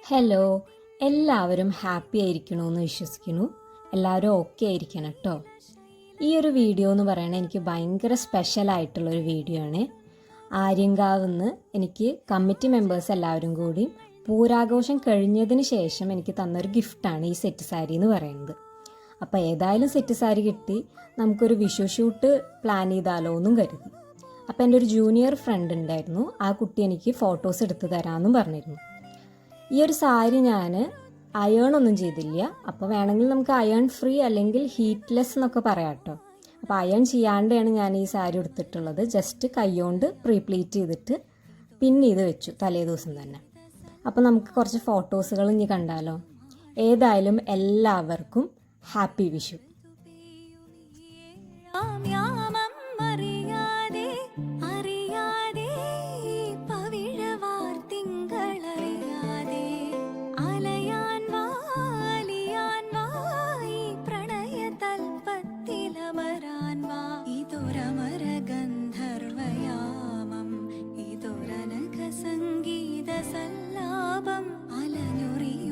Hello, എല്ലാവരും happy ആയിരിക്കണമെന്ന് വിശ്വസിക്കുന്നു. എല്ലാവരും ഓക്കെ ആയിരിക്കണം കേട്ടോ. ഈ ഒരു വീഡിയോ എന്ന് പറയുന്നത് എനിക്ക് ഭയങ്കര സ്പെഷ്യൽ ആയിട്ടുള്ളൊരു വീഡിയോ ആണ്. ആര്യങ്കാവിന്ന് എനിക്ക് കമ്മിറ്റി മെമ്പേഴ്സ് എല്ലാവരും കൂടി പൂരാഘോഷം കഴിഞ്ഞതിന് ശേഷം എനിക്ക് തന്നൊരു ഗിഫ്റ്റാണ് ഈ സെറ്റ് സാരി എന്ന് പറയുന്നത്. അപ്പോൾ ഏതായാലും സെറ്റ് സാരി കിട്ടി, നമുക്കൊരു വിഷു ഷൂട്ട് പ്ലാൻ ചെയ്താലോ എന്നും കരുതി. അപ്പോൾ എൻ്റെ ഒരു ജൂനിയർ ഫ്രണ്ട് ഉണ്ടായിരുന്നു, ആ കുട്ടി എനിക്ക് ഫോട്ടോസ് എടുത്ത് തരാമെന്നും പറഞ്ഞിരുന്നു. ഈ ഒരു സാരി ഞാൻ അയേൺ ഒന്നും ചെയ്തില്ല. അപ്പോൾ വേണമെങ്കിൽ നമുക്ക് അയേൺ ഫ്രീ അല്ലെങ്കിൽ ഹീറ്റ്ലെസ് എന്നൊക്കെ പറയാം കേട്ടോ. അപ്പോൾ അയേൺ ചെയ്യാണ്ടാണ് ഞാൻ ഈ സാരി എടുത്തിട്ടുള്ളത്. ജസ്റ്റ് കൈകൊണ്ട് പ്രീപ്ലീറ്റ് ചെയ്തിട്ട് പിൻ ചെയ്ത് വെച്ചു തലേ ദിവസം തന്നെ. അപ്പോൾ നമുക്ക് കുറച്ച് ഫോട്ടോസുകൾ ഇനി കണ്ടാലോ. ഏതായാലും എല്ലാവർക്കും ഹാപ്പി വിഷു. സംഗീത സല്ലാപം അലനുറിയുമാഷാഢതി